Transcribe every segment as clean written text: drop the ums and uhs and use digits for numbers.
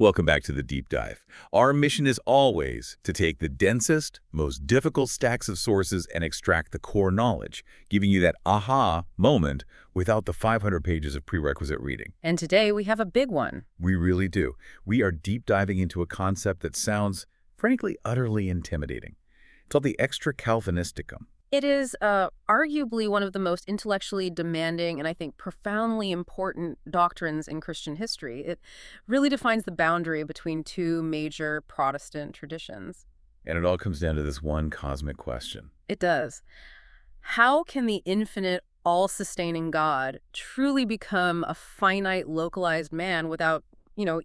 Welcome back to the Deep Dive. Our mission is always to take the densest, most difficult stacks of sources and extract the core knowledge, giving you that aha moment without the 500 pages of prerequisite reading. And today we have a big one. We really do. We are deep diving into a concept that sounds, frankly, utterly intimidating. It's called the Extra Calvinisticum. It is arguably one of the most intellectually demanding and I think profoundly important doctrines in Christian history. It really defines the boundary between two major Protestant traditions. And it all comes down to this one cosmic question. It does. How can the infinite, all-sustaining God truly become a finite, localized man without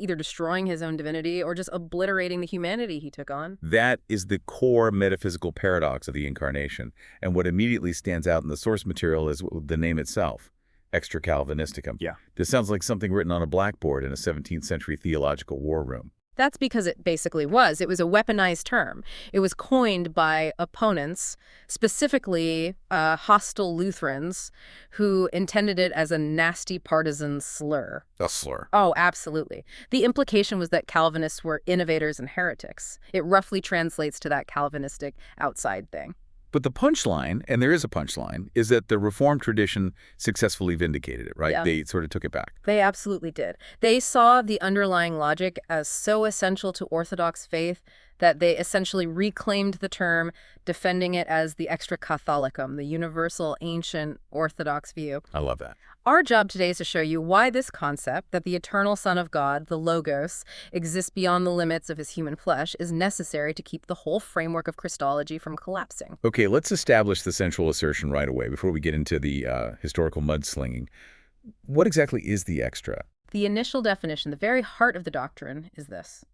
either destroying his own divinity or just obliterating the humanity he took on? That is the core metaphysical paradox of the Incarnation, and what immediately stands out in the source material is the name itself, Extra Calvinisticum. Yeah. This sounds like something written on a blackboard in a 17th century theological war room. That's because it basically was. It was a weaponized term. It was coined by opponents, specifically hostile Lutherans, who intended it as a nasty partisan slur. A slur. Oh, absolutely. The implication was that Calvinists were innovators and heretics. It roughly translates to that Calvinistic outside thing. But the punchline, and there is a punchline, is that the Reformed tradition successfully vindicated it, right? Yeah. They sort of took it back. They absolutely did. They saw the underlying logic as so essential to Orthodox faith that they essentially reclaimed the term, defending it as the Extra Catholicum, the universal ancient Orthodox view. I love that. Our job today is to show you why this concept, that the eternal Son of God, the Logos, exists beyond the limits of his human flesh, is necessary to keep the whole framework of Christology from collapsing. Okay, let's establish the central assertion right away before we get into the historical mudslinging. What exactly is the extra? The initial definition, the very heart of the doctrine, is this.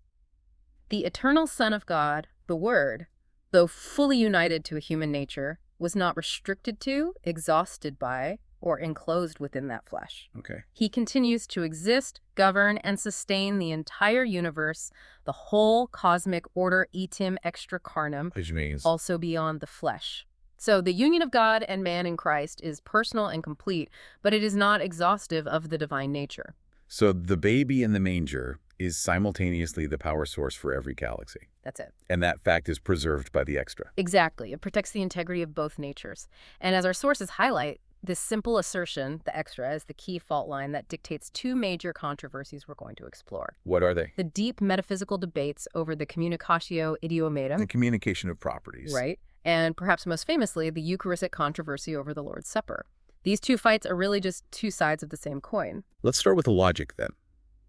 The eternal Son of God, the Word, though fully united to a human nature, was not restricted to, exhausted by, or enclosed within that flesh. Okay. He continues to exist, govern, and sustain the entire universe, the whole cosmic order etiam extra carnem, Which means? also beyond the flesh. So the union of God and man in Christ is personal and complete, but it is not exhaustive of the divine nature. So the baby in the manger is simultaneously the power source for every galaxy. That's it. And that fact is preserved by the extra. Exactly. It protects the integrity of both natures. And as our sources highlight, this simple assertion, the extra, is the key fault line that dictates two major controversies we're going to explore. What are they? The deep metaphysical debates over the communicatio idiomatum. The communication of properties. Right. And perhaps most famously, the Eucharistic controversy over the Lord's Supper. These two fights are really just two sides of the same coin. Let's start with the logic then.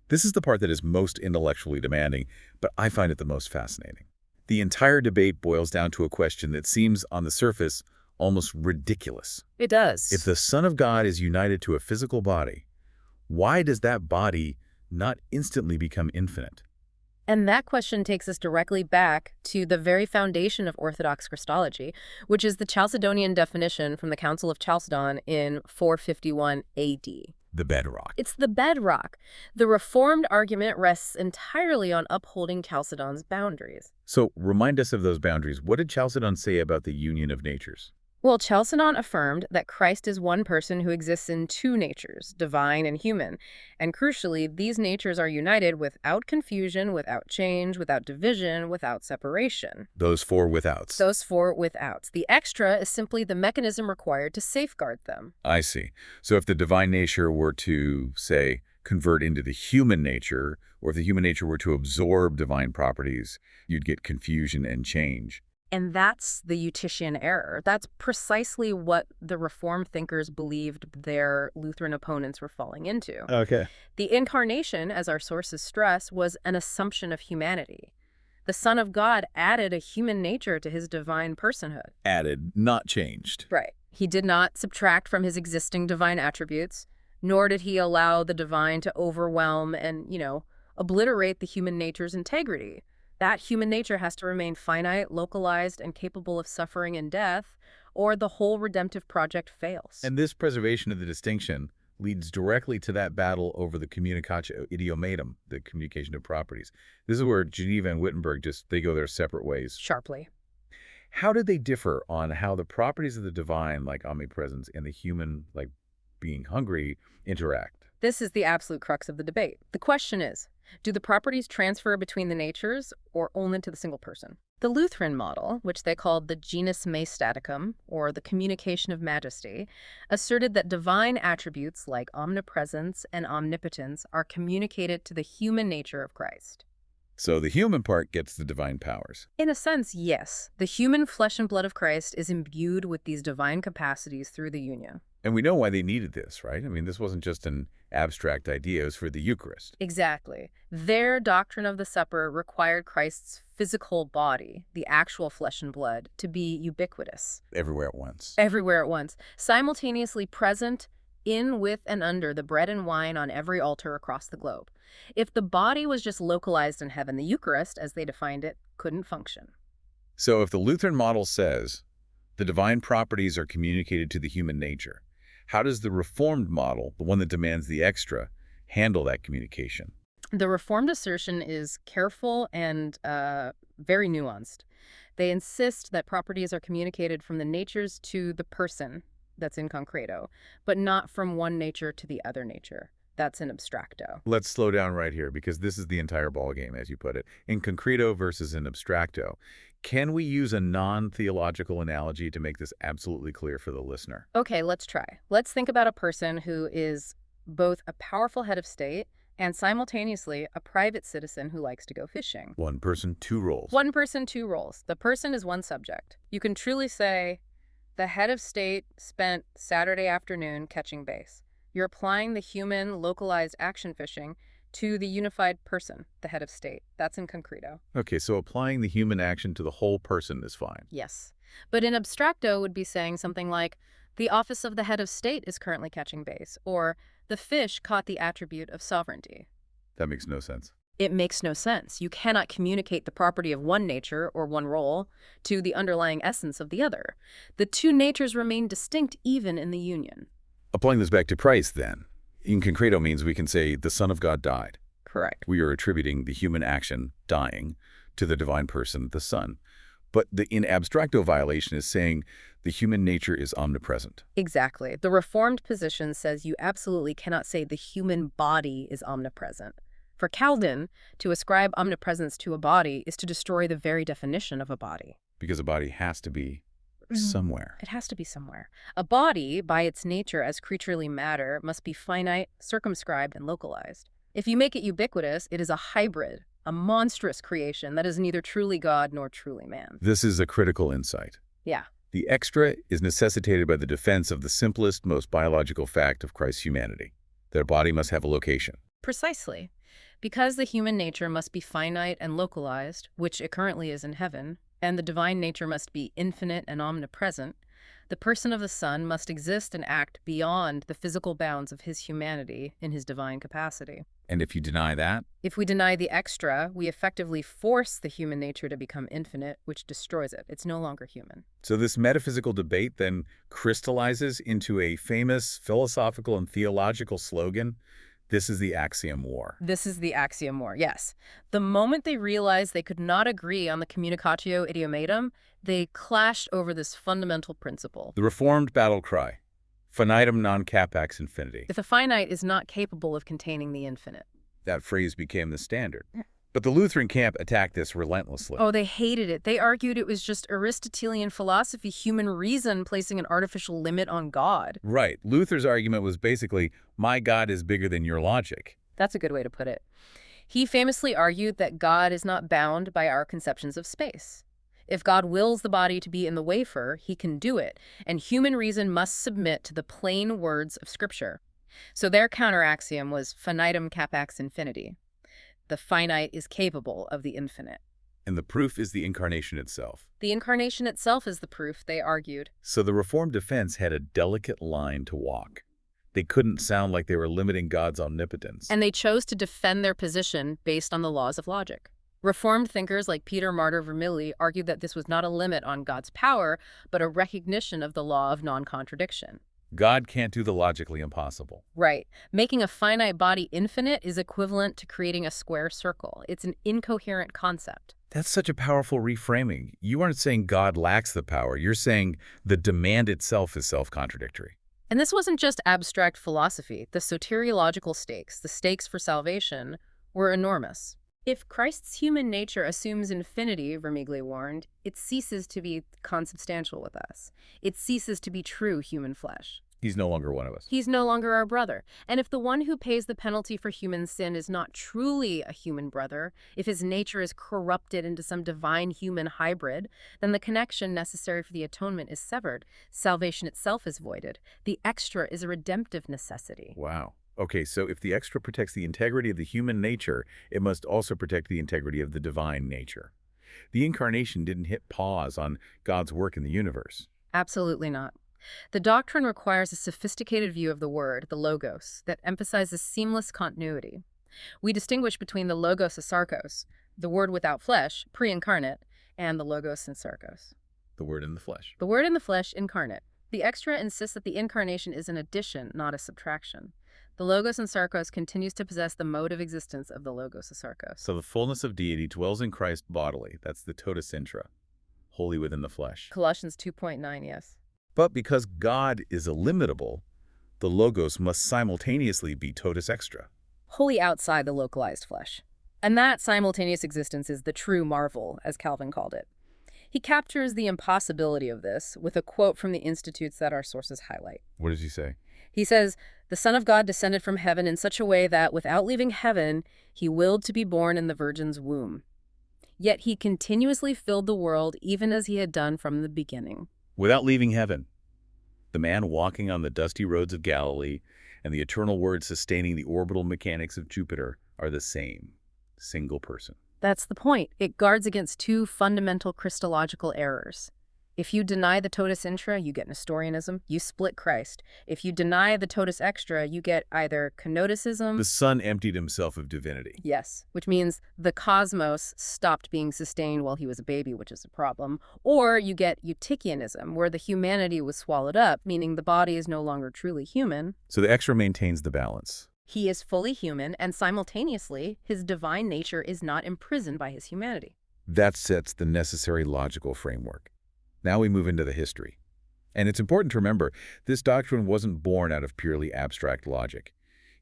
This is the part that is most intellectually demanding, but I find it the most fascinating. The entire debate boils down to a question that seems, on the surface, almost ridiculous. It does. If the Son of God is united to a physical body, why does that body not instantly become infinite? And that question takes us directly back to the very foundation of Orthodox Christology, which is the Chalcedonian definition from the Council of Chalcedon in 451 AD. The bedrock. It's the bedrock. The Reformed argument rests entirely on upholding Chalcedon's boundaries. So remind us of those boundaries. What did Chalcedon say about the union of natures? Well, Chalcedon affirmed that Christ is one person who exists in two natures, divine and human. And crucially, these natures are united without confusion, without change, without division, without separation. Those four withouts. Those four withouts. The extra is simply the mechanism required to safeguard them. I see. So if the divine nature were to, say, convert into the human nature, or if the human nature were to absorb divine properties, you'd get confusion and change. And that's the Eutychian error. That's precisely what the Reformed thinkers believed their Lutheran opponents were falling into. Okay. The Incarnation, as our sources stress, was an assumption of humanity. The Son of God added a human nature to his divine personhood. Added, not changed. Right. He did not subtract from his existing divine attributes, nor did he allow the divine to overwhelm and, obliterate the human nature's integrity. That human nature has to remain finite, localized, and capable of suffering and death, or the whole redemptive project fails. And this preservation of the distinction leads directly to that battle over the communicatio idiomatum, the communication of properties. This is where Geneva and Wittenberg they go their separate ways. Sharply. How did they differ on how the properties of the divine, like omnipresence, and the human, like being hungry, interact? This is the absolute crux of the debate. The question is, do the properties transfer between the natures or only to the single person? The Lutheran model, which they called the genus maestaticum, or the communication of majesty, asserted that divine attributes like omnipresence and omnipotence are communicated to the human nature of Christ. So the human part gets the divine powers. In a sense, yes. The human flesh and blood of Christ is imbued with these divine capacities through the union. And we know why they needed this, right? I mean, this wasn't just an abstract idea. It was for the Eucharist. Exactly. Their doctrine of the supper required Christ's physical body, the actual flesh and blood, to be ubiquitous. Everywhere at once. Everywhere at once. Simultaneously present in, with, and under the bread and wine on every altar across the globe. If the body was just localized in heaven, the Eucharist, as they defined it, couldn't function. So if the Lutheran model says the divine properties are communicated to the human nature, how does the Reformed model, the one that demands the extra, handle that communication? The Reformed assertion is careful and very nuanced. They insist that properties are communicated from the natures to the person, that's in concreto, but not from one nature to the other nature. That's in abstracto. Let's slow down right here, because this is the entire ballgame, as you put it. In concreto versus in abstracto. Can we use a non-theological analogy to make this absolutely clear for the listener? Okay, let's try. Let's think about a person who is both a powerful head of state and simultaneously a private citizen who likes to go fishing. One person, two roles. One person, two roles. The person is one subject. You can truly say, the head of state spent Saturday afternoon catching bass. You're applying the human, localized action fishing to the unified person, the head of state. That's in concreto. Okay, so applying the human action to the whole person is fine. Yes. But in abstracto would be saying something like, the office of the head of state is currently catching bass, or the fish caught the attribute of sovereignty. That makes no sense. It makes no sense. You cannot communicate the property of one nature, or one role, to the underlying essence of the other. The two natures remain distinct even in the union. Applying this back to Christ, then, in concreto means we can say the Son of God died. Correct. We are attributing the human action, dying, to the divine person, the Son. But the in abstracto violation is saying the human nature is omnipresent. Exactly. The Reformed position says you absolutely cannot say the human body is omnipresent. For Calvin, to ascribe omnipresence to a body is to destroy the very definition of a body. Because a body has to be somewhere. It has to be somewhere. A body, by its nature as creaturely matter, must be finite, circumscribed, and localized. If you make it ubiquitous, it is a hybrid, a monstrous creation that is neither truly God nor truly man. This is a critical insight. Yeah. The extra is necessitated by the defense of the simplest, most biological fact of Christ's humanity. Their body must have a location. Precisely. Because the human nature must be finite and localized, which it currently is in heaven, and the divine nature must be infinite and omnipresent, the person of the Son must exist and act beyond the physical bounds of his humanity in his divine capacity. And if you deny that? If we deny the extra, we effectively force the human nature to become infinite, which destroys it. It's no longer human. So this metaphysical debate then crystallizes into a famous philosophical and theological slogan. This is the axiom war. This is the axiom war, yes. The moment they realized they could not agree on the communicatio idiomatum, they clashed over this fundamental principle. The Reformed battle cry, finitum non capax infinity. If the finite is not capable of containing the infinite. That phrase became the standard. But the Lutheran camp attacked this relentlessly. Oh, they hated it. They argued it was just Aristotelian philosophy, human reason placing an artificial limit on God. Right. Luther's argument was basically, my God is bigger than your logic. That's a good way to put it. He famously argued that God is not bound by our conceptions of space. If God wills the body to be in the wafer, he can do it, and human reason must submit to the plain words of Scripture. So their counter-axiom was finitum capax infinity. The finite is capable of the infinite. And the proof is the Incarnation itself. The Incarnation itself is the proof, they argued. So the Reformed defense had a delicate line to walk. They couldn't sound like they were limiting God's omnipotence. And they chose to defend their position based on the laws of logic. Reformed thinkers like Peter Martyr Vermigli argued that this was not a limit on God's power, but a recognition of the law of non-contradiction. God can't do the logically impossible. Right. Making a finite body infinite is equivalent to creating a square circle. It's an incoherent concept. That's such a powerful reframing. You aren't saying God lacks the power. You're saying the demand itself is self-contradictory. And this wasn't just abstract philosophy. The soteriological stakes, the stakes for salvation, were enormous. If Christ's human nature assumes infinity, Vermigli warned, it ceases to be consubstantial with us. It ceases to be true human flesh. He's no longer one of us. He's no longer our brother. And if the one who pays the penalty for human sin is not truly a human brother, if his nature is corrupted into some divine human hybrid, then the connection necessary for the atonement is severed. Salvation itself is voided. The extra is a redemptive necessity. Wow. Okay, so if the extra protects the integrity of the human nature, it must also protect the integrity of the divine nature. The Incarnation didn't hit pause on God's work in the universe. Absolutely not. The doctrine requires a sophisticated view of the Word, the Logos, that emphasizes seamless continuity. We distinguish between the Logos and Sarkos, the Word without flesh, pre-incarnate, and the Logos and Sarkos. The Word in the flesh. The Word in the flesh, incarnate. The extra insists that the Incarnation is an addition, not a subtraction. The Logos and Sarkos continues to possess the mode of existence of the Logos and Sarkos. So the fullness of deity dwells in Christ bodily. That's the totus intra, wholly within the flesh. Colossians 2.9, yes. But because God is illimitable, the Logos must simultaneously be totus extra. Wholly outside the localized flesh. And that simultaneous existence is the true marvel, as Calvin called it. He captures the impossibility of this with a quote from the Institutes that our sources highlight. What does he say? He says, "The Son of God descended from heaven in such a way that, without leaving heaven, he willed to be born in the Virgin's womb. Yet he continuously filled the world even as he had done from the beginning." Without leaving heaven. The man walking on the dusty roads of Galilee and the eternal Word sustaining the orbital mechanics of Jupiter are the same, single person. That's the point. It guards against two fundamental Christological errors. If you deny the totus intra, you get Nestorianism, you split Christ. If you deny the totus extra, you get either kenoticism. The Son emptied himself of divinity. Yes, which means the cosmos stopped being sustained while he was a baby, which is a problem. Or you get Eutychianism, where the humanity was swallowed up, meaning the body is no longer truly human. So the extra maintains the balance. He is fully human, and simultaneously, his divine nature is not imprisoned by his humanity. That sets the necessary logical framework. Now we move into the history. And it's important to remember, this doctrine wasn't born out of purely abstract logic.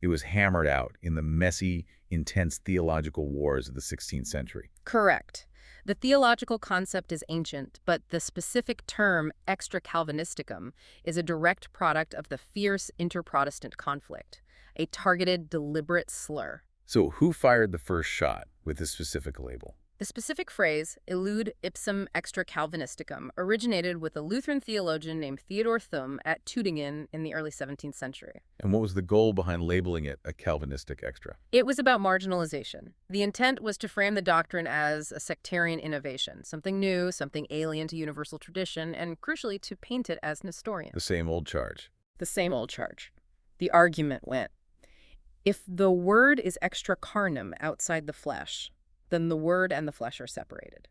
It was hammered out in the messy, intense theological wars of the 16th century. Correct. The theological concept is ancient, but the specific term Extra Calvinisticum is a direct product of the fierce inter-Protestant conflict, a targeted, deliberate slur. So who fired the first shot with this specific label? The specific phrase, elude ipsum extra Calvinisticum, originated with a Lutheran theologian named Theodor Thum at Tübingen in the early 17th century. And what was the goal behind labeling it a Calvinistic extra? It was about marginalization. The intent was to frame the doctrine as a sectarian innovation, something new, something alien to universal tradition, and crucially to paint it as Nestorian. The same old charge. The same old charge. The argument went, if the Word is extra carnem, outside the flesh, then the Word and the flesh are separated.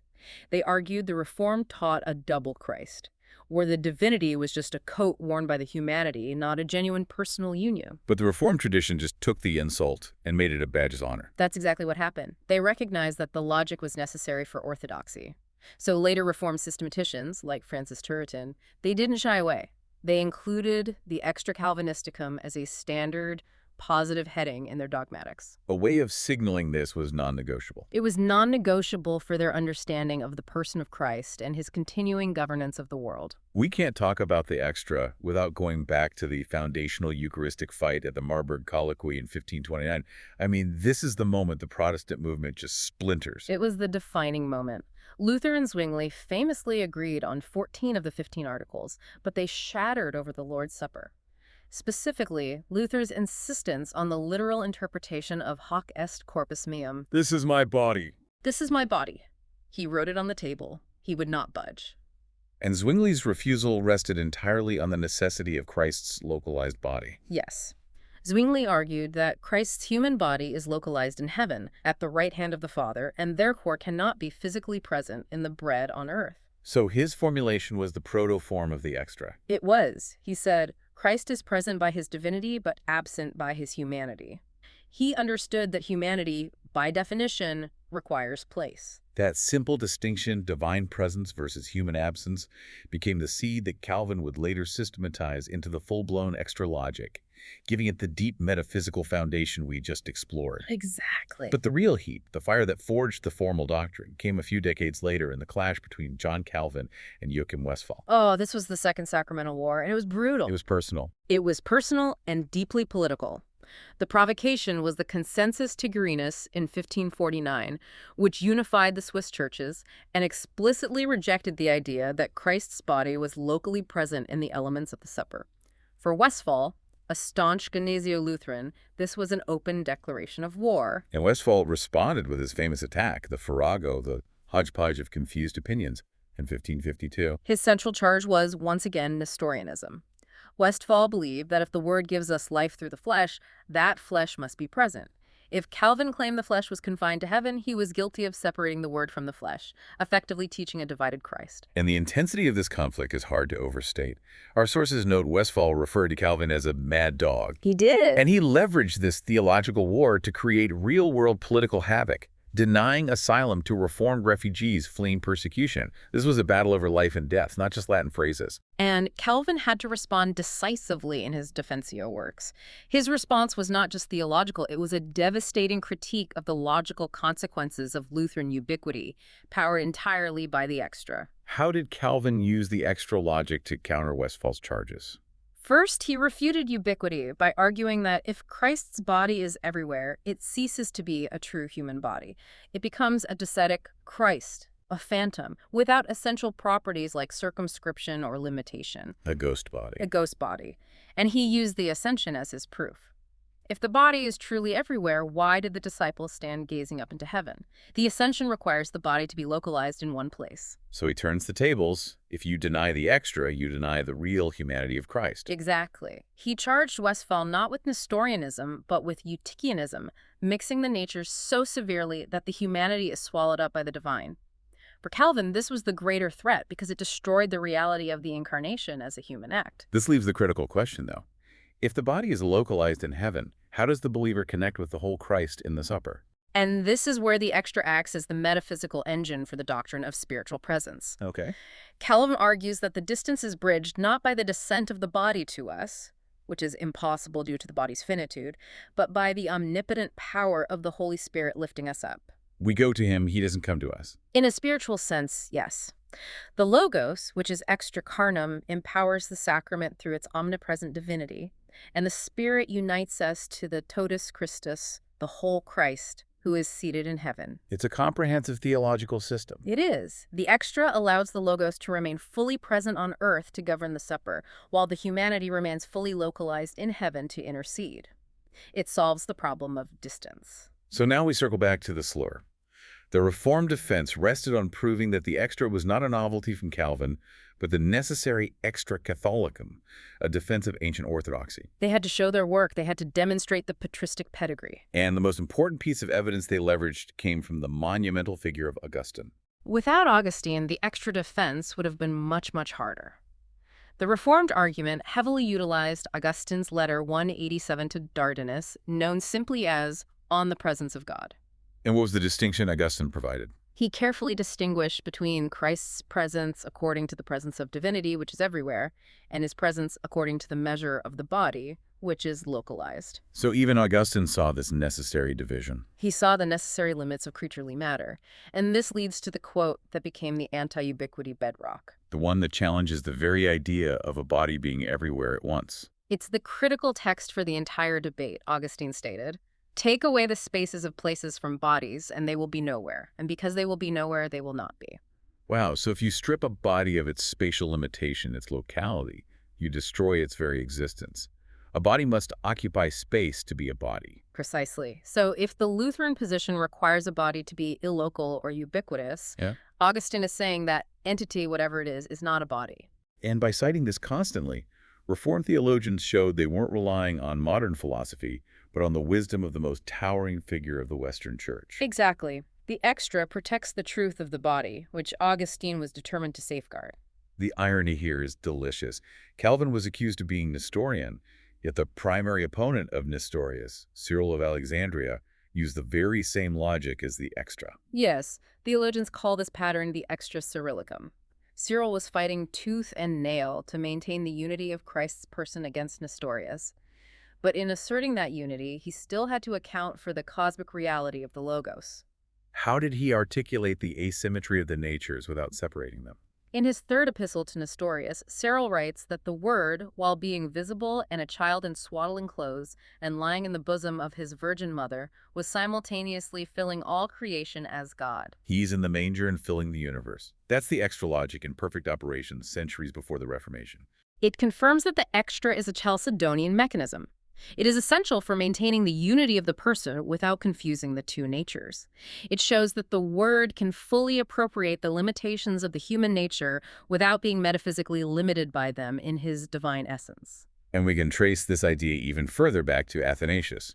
They argued the Reformed taught a double Christ, where the divinity was just a coat worn by the humanity, not a genuine personal union. But the Reformed tradition just took the insult and made it a badge of honor. That's exactly what happened. They recognized that the logic was necessary for orthodoxy. So later Reformed systematicians, like Francis Turretin, they didn't shy away. They included the Extra Calvinisticum as a standard, positive heading in their dogmatics. A way of signaling this was non-negotiable. It was non-negotiable for their understanding of the person of Christ and his continuing governance of the world. We can't talk about the extra without going back to the foundational Eucharistic fight at the Marburg Colloquy in 1529. I mean, this is the moment the Protestant movement just splinters. It was the defining moment. Luther and Zwingli famously agreed on 14 of the 15 articles, but they shattered over the Lord's Supper. Specifically, Luther's insistence on the literal interpretation of hoc est corpus meum. This is my body. This is my body. He wrote it on the table. He would not budge. And Zwingli's refusal rested entirely on the necessity of Christ's localized body. Yes. Zwingli argued that Christ's human body is localized in heaven, at the right hand of the Father, and therefore cannot be physically present in the bread on earth. So his formulation was the proto-form of the extra. It was. He said, Christ is present by his divinity, but absent by his humanity. He understood that humanity, by definition, requires place. That simple distinction, divine presence versus human absence, became the seed that Calvin would later systematize into the full-blown extra logic, giving it the deep metaphysical foundation we just explored. Exactly. But the real heat, the fire that forged the formal doctrine, came a few decades later in the clash between John Calvin and Joachim Westphal. Oh, this was the Second Sacramental War, and it was brutal. It was personal. It was personal and deeply political. The provocation was the Consensus Tigurinus in 1549, which unified the Swiss churches and explicitly rejected the idea that Christ's body was locally present in the elements of the supper. For Westphal, a staunch Gnesio-Lutheran, this was an open declaration of war. And Westphal responded with his famous attack, the farrago, the hodgepodge of confused opinions, in 1552. His central charge was, once again, Nestorianism. Westphal believed that if the Word gives us life through the flesh, that flesh must be present. If Calvin claimed the flesh was confined to heaven, he was guilty of separating the Word from the flesh, effectively teaching a divided Christ. And the intensity of this conflict is hard to overstate. Our sources note Westphal referred to Calvin as a mad dog. He did. And he leveraged this theological war to create real-world political havoc, denying asylum to reformed refugees fleeing persecution. This was a battle over life and death, not just Latin phrases. And Calvin had to respond decisively in his Defensio works. His response was not just theological, it was a devastating critique of the logical consequences of Lutheran ubiquity, powered entirely by the extra. How did Calvin use the extra logic to counter Westphal's charges? First, he refuted ubiquity by arguing that if Christ's body is everywhere, it ceases to be a true human body. It becomes a docetic Christ, a phantom, without essential properties like circumscription or limitation. A ghost body. A ghost body. And he used the ascension as his proof. If the body is truly everywhere, why did the disciples stand gazing up into heaven? The ascension requires the body to be localized in one place. So he turns the tables. If you deny the extra, you deny the real humanity of Christ. Exactly. He charged Westphal not with Nestorianism, but with Eutychianism, mixing the natures so severely that the humanity is swallowed up by the divine. For Calvin, this was the greater threat because it destroyed the reality of the Incarnation as a human act. This leaves the critical question, though. If the body is localized in heaven, how does the believer connect with the whole Christ in the supper? And this is where the extra acts as the metaphysical engine for the doctrine of spiritual presence. Okay. Calvin argues that the distance is bridged not by the descent of the body to us, which is impossible due to the body's finitude, but by the omnipotent power of the Holy Spirit lifting us up. We go to him, he doesn't come to us. In a spiritual sense, yes. The Logos, which is extra carnem, empowers the sacrament through its omnipresent divinity, and the Spirit unites us to the totus Christus, the whole Christ, who is seated in heaven. It's a comprehensive theological system. It is. The extra allows the Logos to remain fully present on earth to govern the supper, while the humanity remains fully localized in heaven to intercede. It solves the problem of distance. So now we circle back to the slur. The Reformed defense rested on proving that the extra was not a novelty from Calvin, but the necessary extra Catholicum, a defense of ancient orthodoxy. They had to show their work. They had to demonstrate the patristic pedigree. And the most important piece of evidence they leveraged came from the monumental figure of Augustine. Without Augustine, the extra defense would have been much, much harder. The Reformed argument heavily utilized Augustine's letter 187 to Dardanus, known simply as On the Presence of God. And what was the distinction Augustine provided? He carefully distinguished between Christ's presence according to the presence of divinity, which is everywhere, and his presence according to the measure of the body, which is localized. So even Augustine saw this necessary division. He saw the necessary limits of creaturely matter, and this leads to the quote that became the anti-ubiquity bedrock. The one that challenges the very idea of a body being everywhere at once. It's the critical text for the entire debate, Augustine stated. Take away the spaces of places from bodies, and they will be nowhere. And because they will be nowhere, they will not be. Wow, so if you strip a body of its spatial limitation, its locality, you destroy its very existence. A body must occupy space to be a body. Precisely. So if the Lutheran position requires a body to be illocal or ubiquitous, Augustine is saying that entity, whatever it is not a body. And by citing this constantly, Reformed theologians showed they weren't relying on modern philosophy, but on the wisdom of the most towering figure of the Western Church. Exactly. The extra protects the truth of the body, which Augustine was determined to safeguard. The irony here is delicious. Calvin was accused of being Nestorian, yet the primary opponent of Nestorius, Cyril of Alexandria, use the very same logic as the extra. Yes, theologians call this pattern the Extra Cyrillicum. Cyril was fighting tooth and nail to maintain the unity of Christ's person against Nestorius. But in asserting that unity, he still had to account for the cosmic reality of the Logos. How did he articulate the asymmetry of the natures without separating them? In his third epistle to Nestorius, Cyril writes that the Word, while being visible and a child in swaddling clothes and lying in the bosom of his virgin mother, was simultaneously filling all creation as God. He's in the manger and filling the universe. That's the extra logic in perfect operation centuries before the Reformation. It confirms that the extra is a Chalcedonian mechanism. It is essential for maintaining the unity of the person without confusing the two natures. It shows that the Word can fully appropriate the limitations of the human nature without being metaphysically limited by them in his divine essence. And we can trace this idea even further back to Athanasius.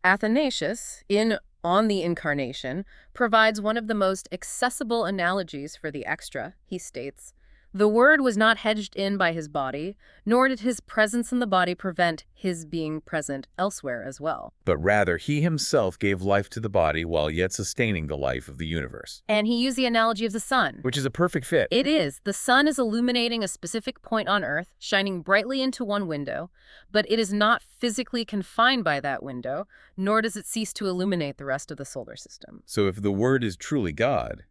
Athanasius, in On the Incarnation, provides one of the most accessible analogies for the extra. He states, "The Word was not hedged in by his body, nor did his presence in the body prevent his being present elsewhere as well. But rather, he himself gave life to the body while yet sustaining the life of the universe." And he used the analogy of the sun. Which is a perfect fit. It is. The sun is illuminating a specific point on Earth, shining brightly into one window, but it is not physically confined by that window, nor does it cease to illuminate the rest of the solar system. So if the Word is truly God,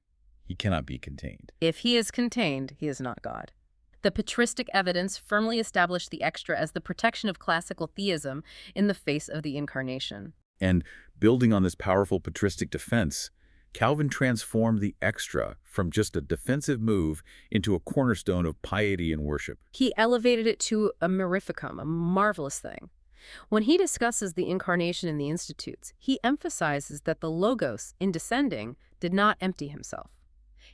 he cannot be contained. If he is contained, he is not God. The patristic evidence firmly established the extra as the protection of classical theism in the face of the Incarnation. And building on this powerful patristic defense, Calvin transformed the extra from just a defensive move into a cornerstone of piety and worship. He elevated it to a mirificum, a marvelous thing. When he discusses the Incarnation in the Institutes, he emphasizes that the Logos, in descending, did not empty himself.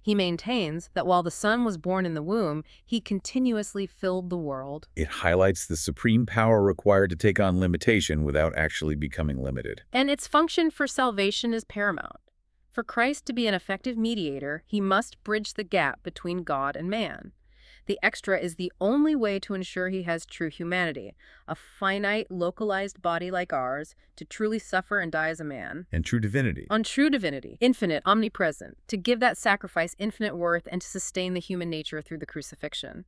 He maintains that while the Son was born in the womb, he continuously filled the world. It highlights the supreme power required to take on limitation without actually becoming limited. And its function for salvation is paramount. For Christ to be an effective mediator, he must bridge the gap between God and man. The extra is the only way to ensure he has true humanity, a finite, localized body like ours, to truly suffer and die as a man. And true divinity. On true divinity, infinite, omnipresent, to give that sacrifice infinite worth and to sustain the human nature through the crucifixion.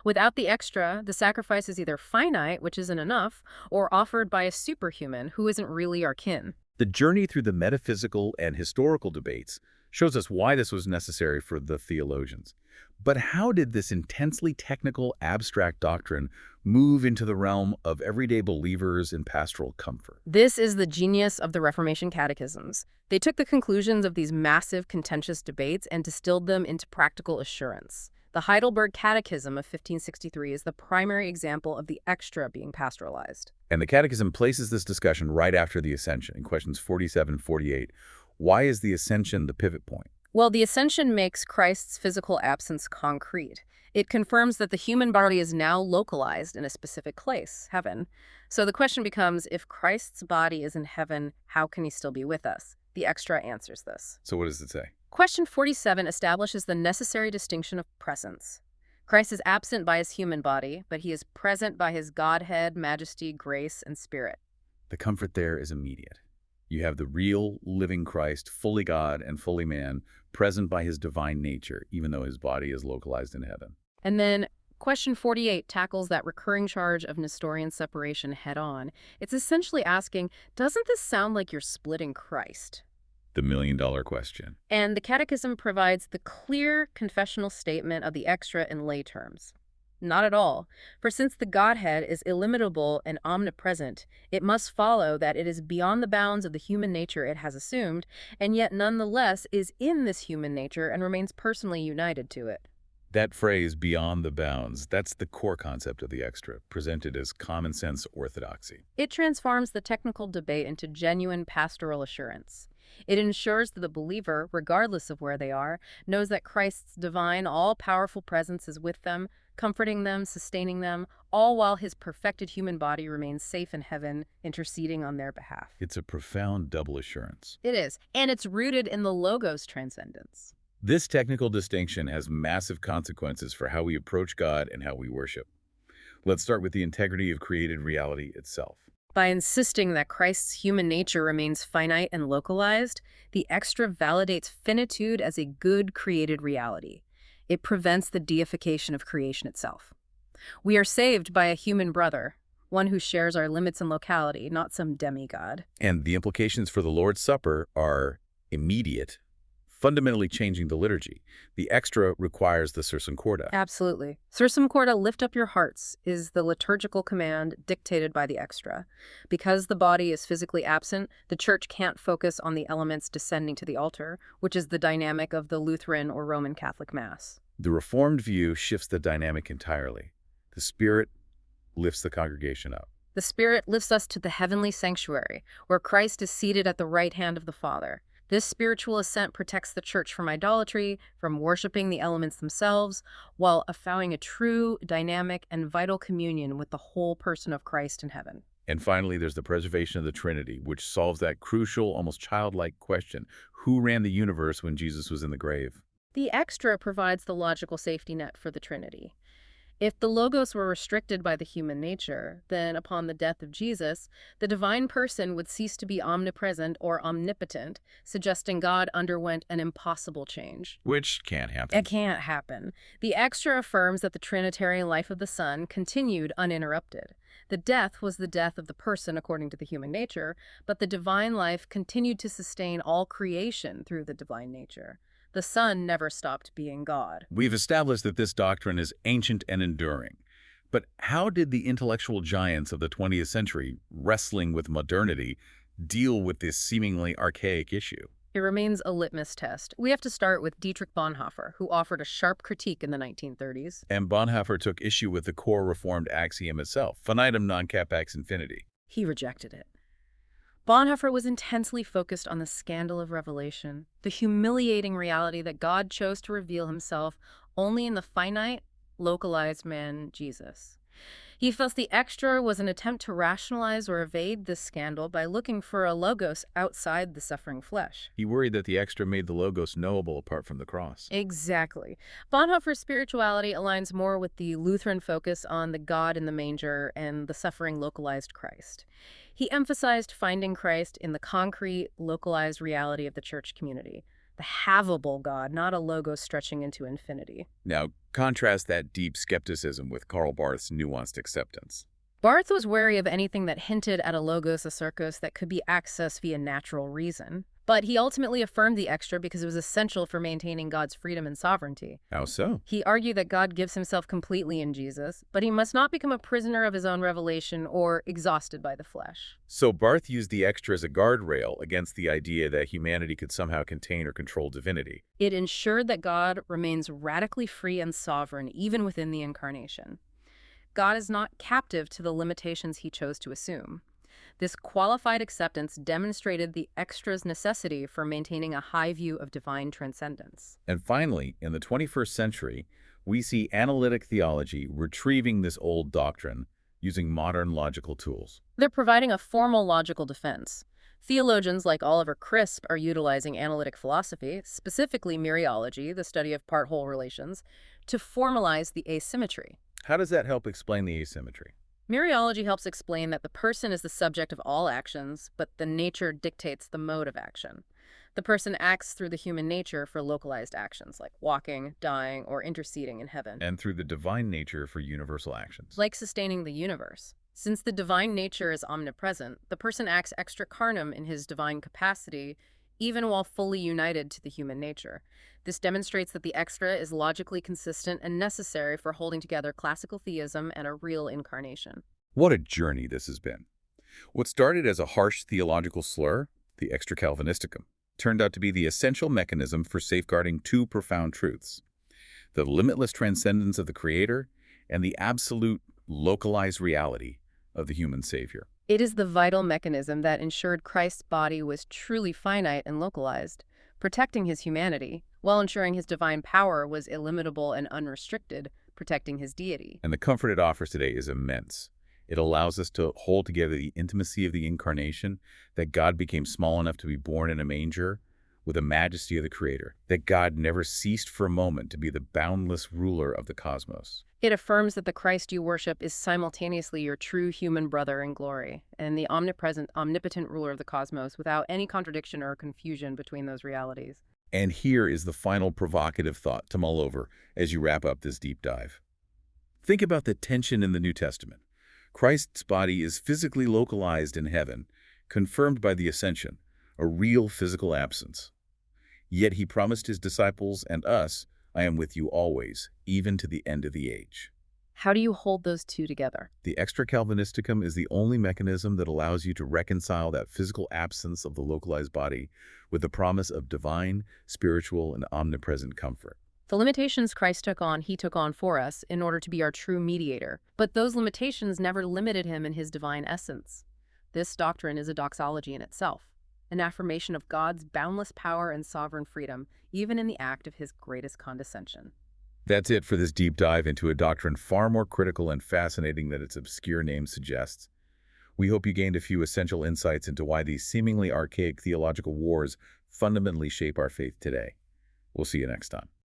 Without the extra, the sacrifice is either finite, which isn't enough, or offered by a superhuman who isn't really our kin. The journey through the metaphysical and historical debates shows us why this was necessary for the theologians. But how did this intensely technical, abstract doctrine move into the realm of everyday believers in pastoral comfort? This is the genius of the Reformation catechisms. They took the conclusions of these massive, contentious debates and distilled them into practical assurance. The Heidelberg Catechism of 1563 is the primary example of the extra being pastoralized. And the Catechism places this discussion right after the Ascension in questions 47 and 48. Why is the Ascension the pivot point? Well, the Ascension makes Christ's physical absence concrete. It confirms that the human body is now localized in a specific place, heaven. So the question becomes, if Christ's body is in heaven, how can he still be with us? The extra answers this. So what does it say? Question 47 establishes the necessary distinction of presence. Christ is absent by his human body, but he is present by his Godhead, majesty, grace, and spirit. The comfort there is immediate. You have the real, living Christ, fully God and fully man, present by his divine nature, even though his body is localized in heaven. And then question 48 tackles that recurring charge of Nestorian separation head-on. It's essentially asking, doesn't this sound like you're splitting Christ? The million-dollar question. And the Catechism provides the clear confessional statement of the extra in lay terms. Not at all. For since the Godhead is illimitable and omnipresent, it must follow that it is beyond the bounds of the human nature it has assumed, and yet nonetheless is in this human nature and remains personally united to it. That phrase, beyond the bounds, that's the core concept of the extra, presented as common sense orthodoxy. It transforms the technical debate into genuine pastoral assurance. It ensures that the believer, regardless of where they are, knows that Christ's divine, all-powerful presence is with them, comforting them, sustaining them, all while his perfected human body remains safe in heaven, interceding on their behalf. It's a profound double assurance. It is, and it's rooted in the Logos transcendence. This technical distinction has massive consequences for how we approach God and how we worship. Let's start with the integrity of created reality itself. By insisting that Christ's human nature remains finite and localized, the extra validates finitude as a good created reality. It prevents the deification of creation itself. We are saved by a human brother, one who shares our limits and locality, not some demigod. And the implications for the Lord's Supper are immediate, fundamentally changing the liturgy. The extra requires the sursum corda. Absolutely. Sursum corda, lift up your hearts, is the liturgical command dictated by the extra. Because the body is physically absent, the church can't focus on the elements descending to the altar, which is the dynamic of the Lutheran or Roman Catholic Mass. The Reformed view shifts the dynamic entirely. The Spirit lifts the congregation up. The Spirit lifts us to the heavenly sanctuary, where Christ is seated at the right hand of the Father. This spiritual ascent protects the church from idolatry, from worshiping the elements themselves, while affirming a true, dynamic, and vital communion with the whole person of Christ in heaven. And finally, there's the preservation of the Trinity, which solves that crucial, almost childlike question: who ran the universe when Jesus was in the grave? The extra provides the logical safety net for the Trinity. If the Logos were restricted by the human nature, then upon the death of Jesus, the divine person would cease to be omnipresent or omnipotent, suggesting God underwent an impossible change. Which can't happen. It can't happen. The extra affirms that the Trinitarian life of the Son continued uninterrupted. The death was the death of the person according to the human nature, but the divine life continued to sustain all creation through the divine nature. The Son never stopped being God. We've established that this doctrine is ancient and enduring. But how did the intellectual giants of the 20th century, wrestling with modernity, deal with this seemingly archaic issue? It remains a litmus test. We have to start with Dietrich Bonhoeffer, who offered a sharp critique in the 1930s. And Bonhoeffer took issue with the core Reformed axiom itself, finitum non capax infinity. He rejected it. Bonhoeffer was intensely focused on the scandal of revelation, the humiliating reality that God chose to reveal himself only in the finite, localized man, Jesus. He felt the extra was an attempt to rationalize or evade this scandal by looking for a logos outside the suffering flesh. He worried that the extra made the logos knowable apart from the cross. Exactly. Bonhoeffer's spirituality aligns more with the Lutheran focus on the God in the manger and the suffering localized Christ. He emphasized finding Christ in the concrete, localized reality of the church community. The havable God, not a logos stretching into infinity. Now, contrast that deep skepticism with Karl Barth's nuanced acceptance. Barth was wary of anything that hinted at a logos acercos that could be accessed via natural reason. But he ultimately affirmed the extra because it was essential for maintaining God's freedom and sovereignty. How so? He argued that God gives himself completely in Jesus, but he must not become a prisoner of his own revelation or exhausted by the flesh. So Barth used the extra as a guardrail against the idea that humanity could somehow contain or control divinity. It ensured that God remains radically free and sovereign even within the Incarnation. God is not captive to the limitations he chose to assume. This qualified acceptance demonstrated the extra's necessity for maintaining a high view of divine transcendence. And finally, in the 21st century, we see analytic theology retrieving this old doctrine using modern logical tools. They're providing a formal logical defense. Theologians like Oliver Crisp are utilizing analytic philosophy, specifically mereology, the study of part-whole relations, to formalize the asymmetry. How does that help explain the asymmetry? Mereology helps explain that the person is the subject of all actions, but the nature dictates the mode of action. The person acts through the human nature for localized actions, like walking, dying, or interceding in heaven. And through the divine nature for universal actions. Like sustaining the universe. Since the divine nature is omnipresent, the person acts extra carnem in his divine capacity, even while fully united to the human nature. This demonstrates that the extra is logically consistent and necessary for holding together classical theism and a real incarnation. What a journey this has been. What started as a harsh theological slur, the Extra Calvinisticum, turned out to be the essential mechanism for safeguarding two profound truths: the limitless transcendence of the Creator and the absolute localized reality of the human Savior. It is the vital mechanism that ensured Christ's body was truly finite and localized, protecting his humanity, while ensuring his divine power was illimitable and unrestricted, protecting his deity. And the comfort it offers today is immense. It allows us to hold together the intimacy of the Incarnation, that God became small enough to be born in a manger, with the majesty of the Creator, that God never ceased for a moment to be the boundless ruler of the cosmos. It affirms that the Christ you worship is simultaneously your true human brother in glory and the omnipresent, omnipotent ruler of the cosmos without any contradiction or confusion between those realities. And here is the final provocative thought to mull over as you wrap up this deep dive. Think about the tension in the New Testament. Christ's body is physically localized in heaven, confirmed by the ascension, a real physical absence. Yet he promised his disciples and us, "I am with you always, even to the end of the age." How do you hold those two together? The Extra Calvinisticum is the only mechanism that allows you to reconcile that physical absence of the localized body with the promise of divine, spiritual, and omnipresent comfort. The limitations Christ took on, he took on for us in order to be our true mediator. But those limitations never limited him in his divine essence. This doctrine is a doxology in itself, an affirmation of God's boundless power and sovereign freedom, even in the act of his greatest condescension. That's it for this deep dive into a doctrine far more critical and fascinating than its obscure name suggests. We hope you gained a few essential insights into why these seemingly archaic theological wars fundamentally shape our faith today. We'll see you next time.